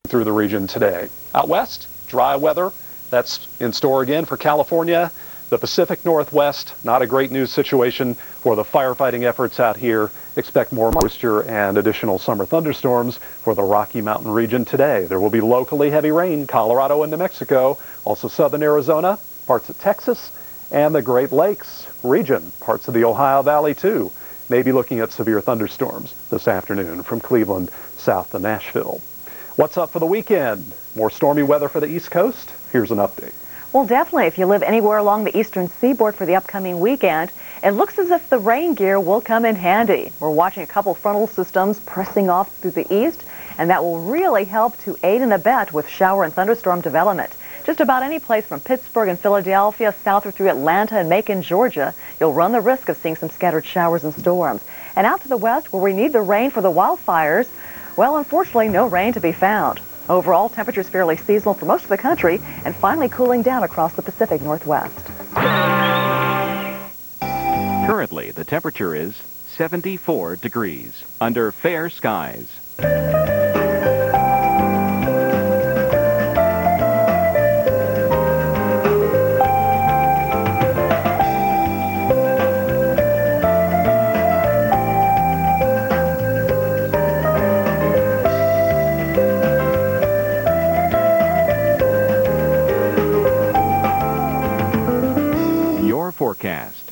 through the region today. Out west, dry weather. That's in store again for California. The Pacific Northwest, not a great news situation for the firefighting efforts out here. Expect more moisture and additional summer thunderstorms for the Rocky Mountain region today. There will be locally heavy rain, Colorado and New Mexico, also southern Arizona, parts of Texas, and the Great Lakes region, parts of the Ohio Valley too. Maybe looking at severe thunderstorms this afternoon from Cleveland south to Nashville. What's up for the weekend? More stormy weather for the East Coast? Here's an update. Well, definitely, if you live anywhere along the eastern seaboard for the upcoming weekend, it looks as if the rain gear will come in handy. We're watching a couple frontal systems pressing off through the east, and that will really help to aid and abet with shower and thunderstorm development. Just about any place from Pittsburgh and Philadelphia south or through Atlanta and Macon, Georgia, you'll run the risk of seeing some scattered showers and storms. And out to the west, where we need the rain for the wildfires, well, unfortunately, no rain to be found. Overall, temperatures fairly seasonal for most of the country and finally cooling down across the Pacific Northwest. Currently, the temperature is 74 degrees under fair skies. Forecast.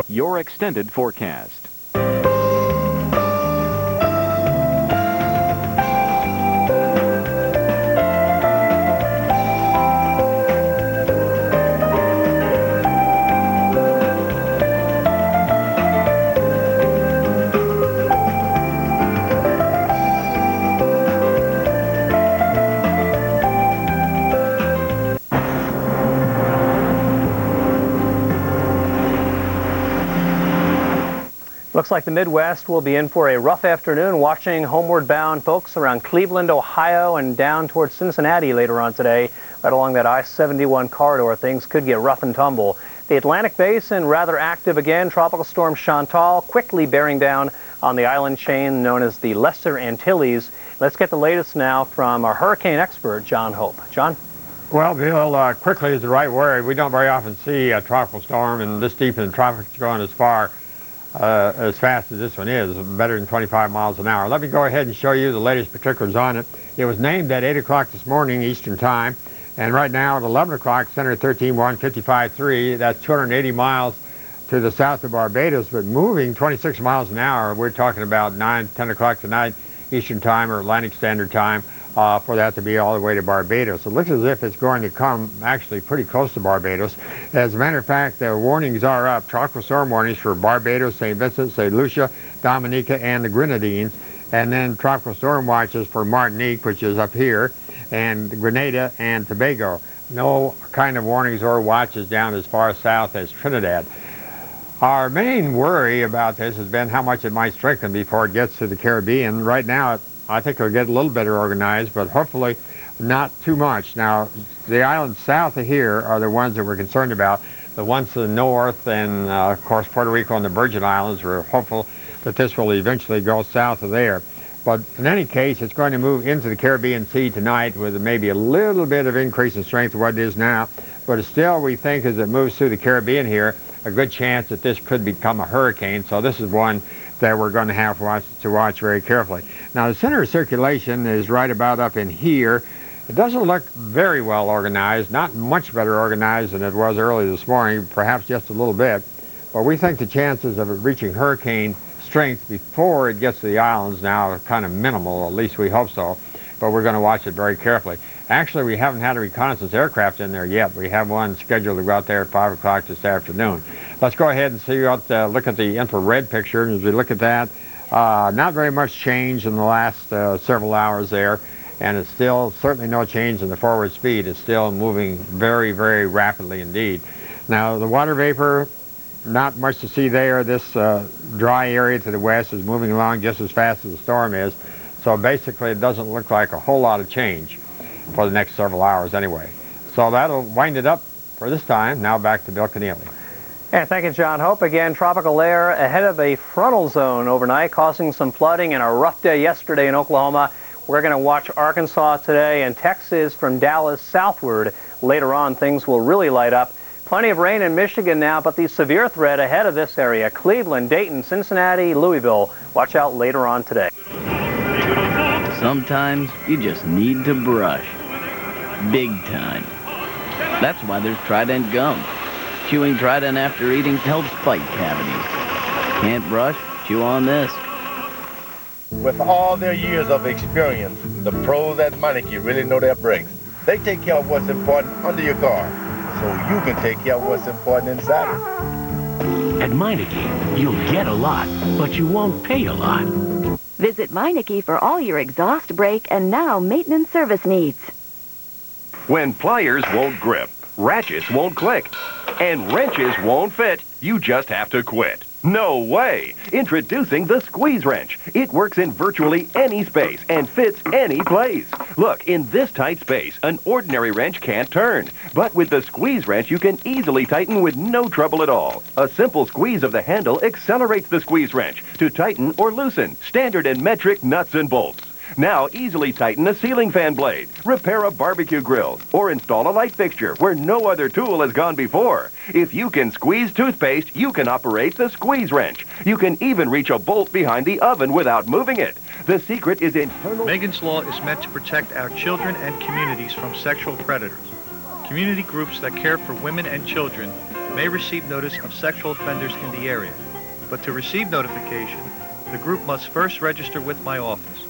Your extended forecast. Looks like the Midwest will be in for a rough afternoon. Watching homeward bound folks around Cleveland, Ohio, and down towards Cincinnati later on today, right along that I-71 corridor. Things could get rough and tumble. The Atlantic Basin rather active again. Tropical storm Chantal quickly bearing down on the island chain known as the Lesser Antilles. Let's get the latest now from our hurricane expert, John Hope. John? Well, Bill, quickly is the right word. We don't very often see a tropical storm and this deep in the tropics going as fast as this one is, better than 25 miles an hour. Let me go ahead and show you the latest particulars on it. It was named at 8 o'clock this morning Eastern Time, and right now at 11 o'clock, center 13-1, 55-3. That's 280 miles to the south of Barbados, but moving 26 miles an hour. We're talking about 9, 10 o'clock tonight Eastern Time or Atlantic Standard Time for that to be all the way to Barbados. It looks as if it's going to come actually pretty close to Barbados. As a matter of fact, the warnings are up. Tropical storm warnings for Barbados, St. Vincent, St. Lucia, Dominica, and the Grenadines. And then tropical storm watches for Martinique, which is up here, and Grenada and Tobago. No kind of warnings or watches down as far south as Trinidad. Our main worry about this has been how much it might strengthen before it gets to the Caribbean. Right now, I think it'll get a little better organized, but hopefully not too much. Now, the islands south of here are the ones that we're concerned about. The ones to the north and, of course, Puerto Rico and the Virgin Islands, we're hopeful that this will eventually go south of there. But in any case, it's going to move into the Caribbean Sea tonight with maybe a little bit of increase in strength of what it is now. But still, we think as it moves through the Caribbean here, a good chance that this could become a hurricane. So this is one that we're going to have to watch very carefully. Now, the center of circulation is right about up in here. It doesn't look very well organized, not much better organized than it was early this morning, perhaps just a little bit. But we think the chances of it reaching hurricane strength before it gets to the islands now are kind of minimal, at least we hope so. but we're going to watch it very carefully. Actually, we haven't had a reconnaissance aircraft in there yet. We have one scheduled to go out there at 5 o'clock this afternoon. Let's go ahead and look at the infrared picture. And as we look at that, not very much change in the last several hours there, and it's still certainly no change in the forward speed. It's still moving very, very rapidly indeed. Now, the water vapor, not much to see there. This dry area to the west is moving along just as fast as the storm is. So basically, it doesn't look like a whole lot of change for the next several hours anyway. So that'll wind it up for this time. Now back to Bill Keneally. And thank you, John Hope. Again, tropical air ahead of a frontal zone overnight, causing some flooding and a rough day yesterday in Oklahoma. We're going to watch Arkansas today and Texas from Dallas southward. Later on, things will really light up. Plenty of rain in Michigan now, but the severe threat ahead of this area: Cleveland, Dayton, Cincinnati, Louisville. Watch out later on today. Sometimes you just need to brush. Big time. That's why there's Trident gum. Chewing Trident after eating helps fight cavities. Can't brush? Chew on this. With all their years of experience, the pros at Meineke really know their brakes. They take care of what's important under your car, so you can take care of what's important inside it. At Meineke, you'll get a lot, but you won't pay a lot. Visit Meineke for all your exhaust, brake, and now maintenance service needs. When pliers won't grip, ratchets won't click, and wrenches won't fit, you just have to quit. No way! Introducing the squeeze wrench. It works in virtually any space and fits any place. Look, in this tight space, an ordinary wrench can't turn. But with the squeeze wrench, you can easily tighten with no trouble at all. A simple squeeze of the handle accelerates the squeeze wrench to tighten or loosen standard and metric nuts and bolts. Now easily tighten a ceiling fan blade, repair a barbecue grill, or install a light fixture where no other tool has gone before. If you can squeeze toothpaste, you can operate the squeeze wrench. You can even reach a bolt behind the oven without moving it. The secret is internal... Megan's Law is meant to protect our children and communities from sexual predators. Community groups that care for women and children may receive notice of sexual offenders in the area. But to receive notification, the group must first register with my office.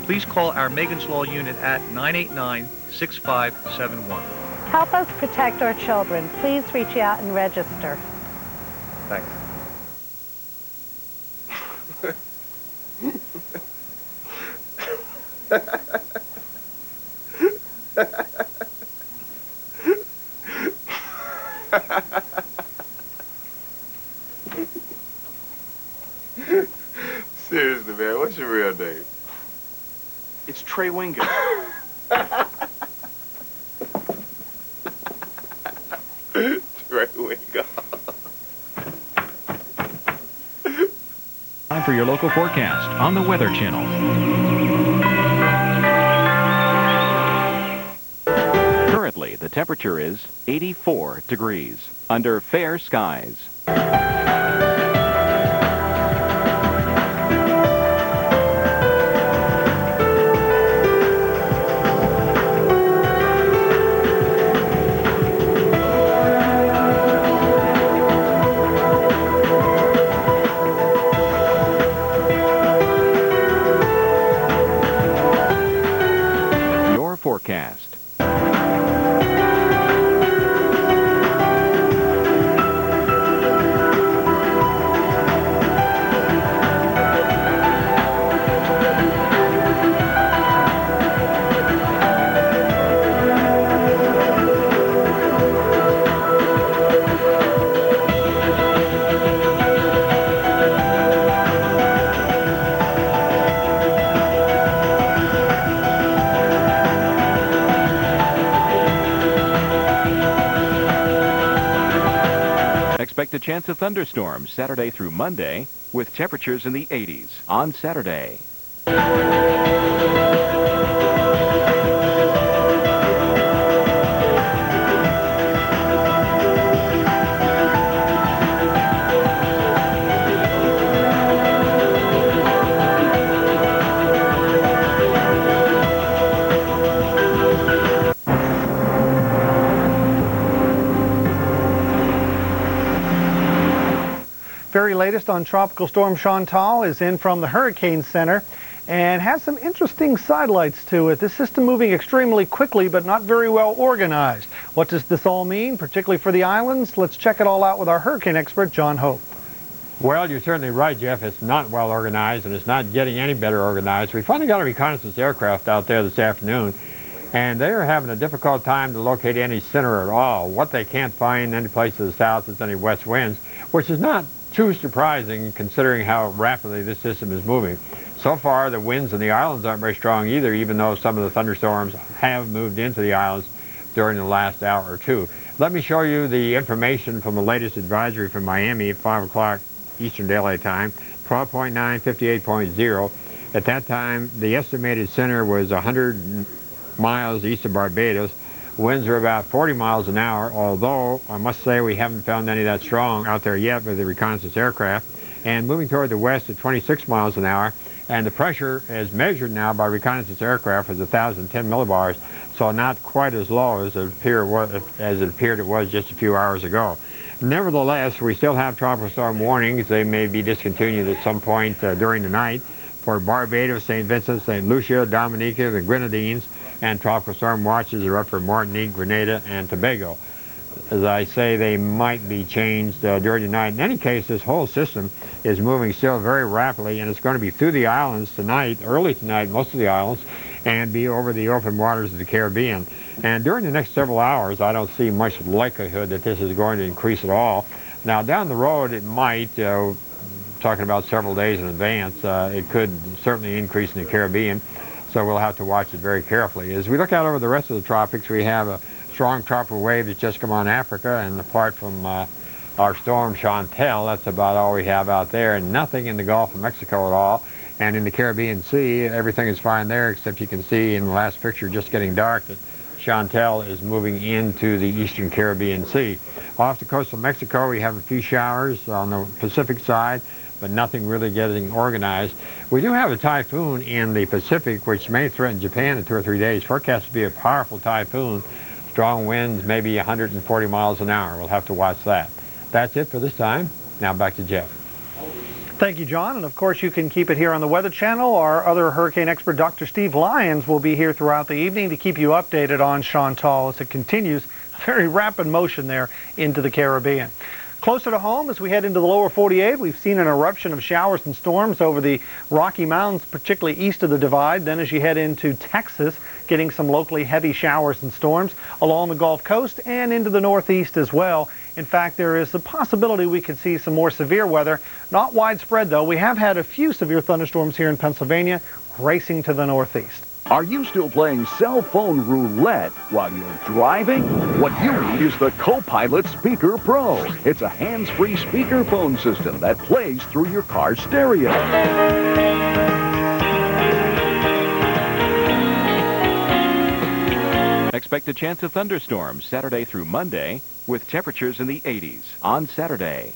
Please call our Megan's Law unit at 989-6571. Help us protect our children. Please reach out and register. Thanks. Seriously, man, what's your real name? It's Trey Winger. Trey Winger. Time for your local forecast on the Weather Channel. Currently, the temperature is 84 degrees under fair skies. Forecast. Expect a chance of thunderstorms Saturday through Monday with temperatures in the 80s on Saturday. Very latest on Tropical Storm Chantal is in from the Hurricane Center. and has some interesting sidelights to it. This system moving extremely quickly but not very well organized. What does this all mean, particularly for the islands? Let's check it all out with our hurricane expert, John Hope. Well, you're certainly right, Jeff. It's not well organized, and it's not getting any better organized. We finally got a reconnaissance aircraft out there this afternoon, and they're having a difficult time to locate any center at all. What they can't find any place to the south is any west winds, which is not too surprising considering how rapidly this system is moving. So far, the winds in the islands aren't very strong either, even though some of the thunderstorms have moved into the islands during the last hour or two. Let me show you the information from the latest advisory from Miami at 5 o'clock Eastern Daylight Time, 12.9, 58.0. At that time, the estimated center was 100 miles east of Barbados. Winds are about 40 miles an hour, although I must say we haven't found any that strong out there yet with the reconnaissance aircraft. And moving toward the west at 26 miles an hour. And the pressure as measured now by reconnaissance aircraft is 1,010 millibars, so not quite as low as it appeared it was just a few hours ago. Nevertheless, we still have tropical storm warnings. They may be discontinued at some point during the night for Barbados, St. Vincent, St. Lucia, Dominica, the Grenadines, and tropical storm watches are up for Martinique, Grenada, and Tobago. As I say, they might be changed during the night. In any case, this whole system is moving still very rapidly, and it's going to be through the islands tonight, early tonight, most of the islands, and be over the open waters of the Caribbean. And during the next several hours, I don't see much likelihood that this is going to increase at all. Now, down the road, it might, talking about several days in advance, it could certainly increase in the Caribbean, so we'll have to watch it very carefully. As we look out over the rest of the tropics, we have a strong tropical wave that's just come on Africa, and apart from our storm Chantal, that's about all we have out there, and nothing in the Gulf of Mexico at all. And in the Caribbean Sea, everything is fine there, except you can see in the last picture just getting dark that Chantal is moving into the eastern Caribbean Sea. Off the coast of Mexico, we have a few showers on the Pacific side, but nothing really getting organized. We do have a typhoon in the Pacific, which may threaten Japan in 2 or 3 days. Forecast to be a powerful typhoon. Strong winds, maybe 140 miles an hour. We'll have to watch that. That's it for this time. Now back to Jeff. Thank you, John. And of course, you can keep it here on the Weather Channel. Our other hurricane expert, Dr. Steve Lyons, will be here throughout the evening to keep you updated on Chantal as it continues very rapid motion there into the Caribbean. Closer to home, as we head into the lower 48, we've seen an eruption of showers and storms over the Rocky Mountains, particularly east of the divide. Then as you head into Texas, getting some locally heavy showers and storms along the Gulf Coast and into the northeast as well. In fact, there is a possibility we could see some more severe weather. Not widespread, though. We have had a few severe thunderstorms here in Pennsylvania, racing to the northeast. Are you still playing cell phone roulette while you're driving? What you need is the Copilot Speaker Pro. It's a hands-free speakerphone system that plays through your car stereo. Expect a chance of thunderstorms Saturday through Monday with temperatures in the 80s on Saturday.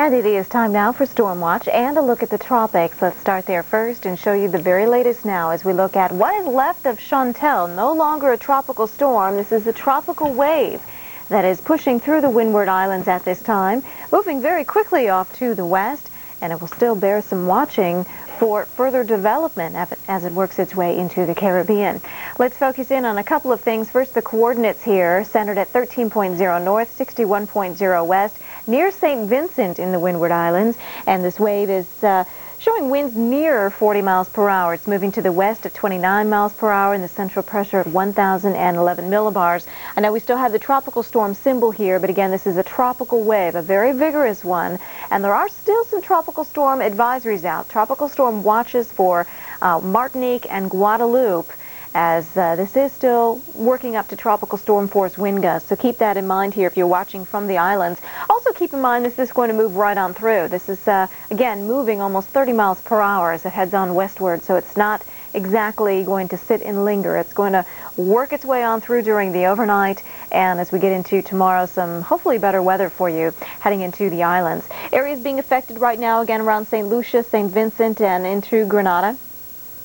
And it is time now for Storm Watch and a look at the tropics. Let's start there first and show you the very latest now as we look at what is left of Chantal. No longer a tropical storm. This is a tropical wave that is pushing through the Windward Islands at this time, moving very quickly off to the west, and it will still bear some watching for further development as it works its way into the Caribbean. Let's focus in on a couple of things. First, the coordinates here, centered at 13.0 north, 61.0 west, near St. Vincent in the Windward Islands, and this wave is showing winds near 40 miles per hour. It's moving to the west at 29 miles per hour, and the central pressure at 1,011 millibars. I know we still have the tropical storm symbol here, but again, this is a tropical wave, a very vigorous one, and there are still some tropical storm advisories out. Tropical storm watches for Martinique and Guadeloupe, as this is still working up to tropical storm force wind gusts. So keep that in mind here if you're watching from the islands. Also keep in mind this is going to move right on through. This is, again, moving almost 30 miles per hour as it heads on westward, so it's not exactly going to sit and linger. It's going to work its way on through during the overnight, and as we get into tomorrow, some hopefully better weather for you heading into the islands. Areas being affected right now, again, around St. Lucia, St. Vincent, and into Grenada,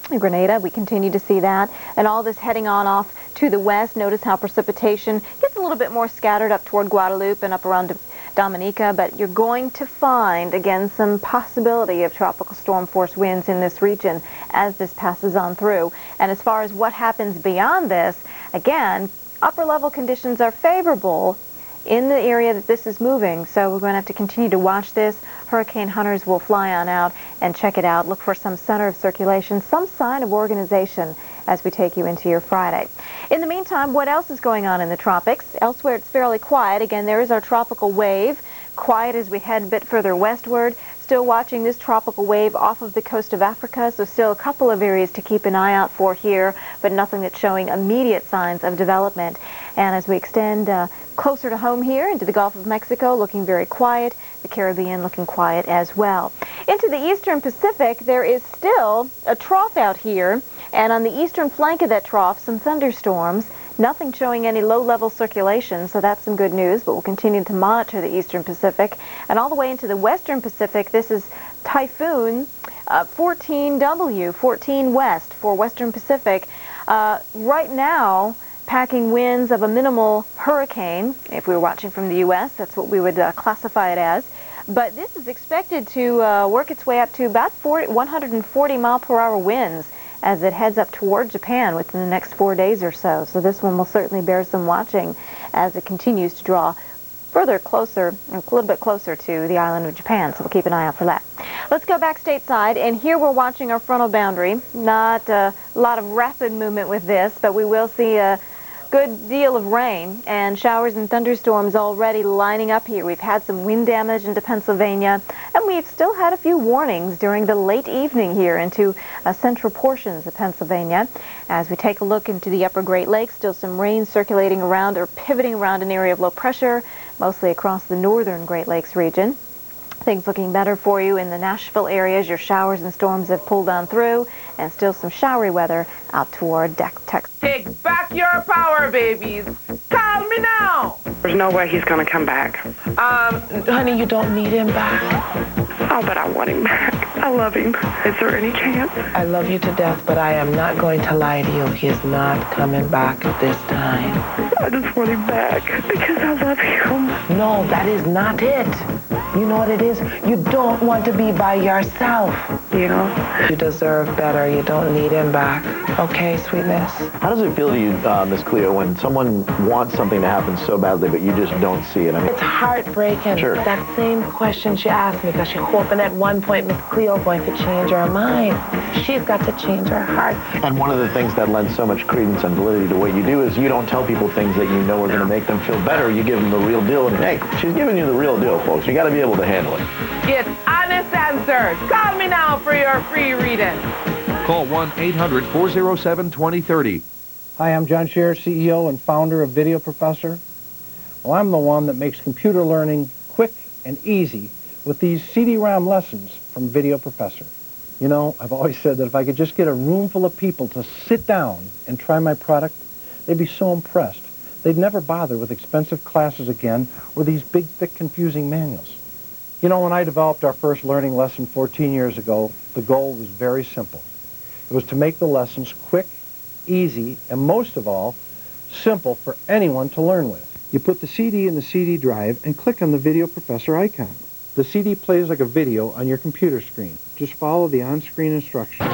we continue to see that. And all this heading on off to the west. Notice how precipitation gets a little bit more scattered up toward Guadalupe and up around Dominica, but you're going to find, again, some possibility of tropical storm force winds in this region as this passes on through. And as far as what happens beyond this, again, upper level conditions are favorable in the area that this is moving, so we're going to have to continue to watch this. Hurricane hunters will fly on out and check it out. Look for some center of circulation, some sign of organization as we take you into your Friday. In the meantime, what else is going on in the tropics? Elsewhere, it's fairly quiet. Again, there is our tropical wave. Quiet as we head a bit further westward. Still watching this tropical wave off of the coast of Africa, so still a couple of areas to keep an eye out for here, but nothing that's showing immediate signs of development. And as we extend closer to home here into the Gulf of Mexico, looking very quiet. The Caribbean looking quiet as well. Into the eastern Pacific, there is still a trough out here, and on the eastern flank of that trough, some thunderstorms. Nothing showing any low-level circulation, so that's some good news, but we'll continue to monitor the eastern Pacific. And all the way into the western Pacific, this is Typhoon 14W, 14 West for western Pacific. Right now, packing winds of a minimal hurricane. If we were watching from the U.S., that's what we would classify it as. But this is expected to work its way up to about 140 mile per hour winds as it heads up toward Japan within the next 4 days or so. So this one will certainly bear some watching as it continues to draw further closer, a little bit closer to the island of Japan. So we'll keep an eye out for that. Let's go back stateside, and here we're watching our frontal boundary. Not a lot of rapid movement with this, but we will see a good deal of rain and showers and thunderstorms already lining up here. We've had some wind damage into Pennsylvania, and we've still had a few warnings during the late evening here into central portions of Pennsylvania. As we take a look into the upper Great Lakes, still some rain circulating around or pivoting around an area of low pressure, mostly across the northern Great Lakes region. Things looking better for you in the Nashville areas. Your showers and storms have pulled on through, and still some showery weather out toward Texas. Take back your power, babies. Call me now. There's no way he's going to come back. Honey, you don't need him back. Oh, but I want him back. I love him. Is there any chance? I love you to death, but I am not going to lie to you. He is not coming back this time. I just want him back because I love him. No, that is not it. You know what it is? You don't want to be by yourself. Yeah. You deserve better. You don't need him back. Okay, sweetness? How does it feel to you, Miss Cleo, when someone wants something to happen so badly, but you just don't see it? I mean, it's heartbreaking. Sure. That same question she asked me, because she's hoping at one point Miss Cleo is going to change her mind. She's got to change her heart. And one of the things that lends so much credence and validity to what you do is you don't tell people things that you know are going to make them feel better. You give them the real deal. And hey, she's giving you the real deal, folks. You got to be able to handle it. Get honest answers. Call me now for your free reading. Call 1-800-407-2030. Hi, I'm John Scherer, CEO and founder of Video Professor. Well, I'm the one that makes computer learning quick and easy with these CD-ROM lessons from Video Professor. You know, I've always said that if I could just get a room full of people to sit down and try my product, they'd be so impressed. They'd never bother with expensive classes again or these big, thick, confusing manuals. You know, when I developed our first learning lesson 14 years ago, the goal was very simple. It was to make the lessons quick, easy, and most of all, simple for anyone to learn with. You put the CD in the CD drive and click on the Video Professor icon. The CD plays like a video on your computer screen. Just follow the on-screen instructions.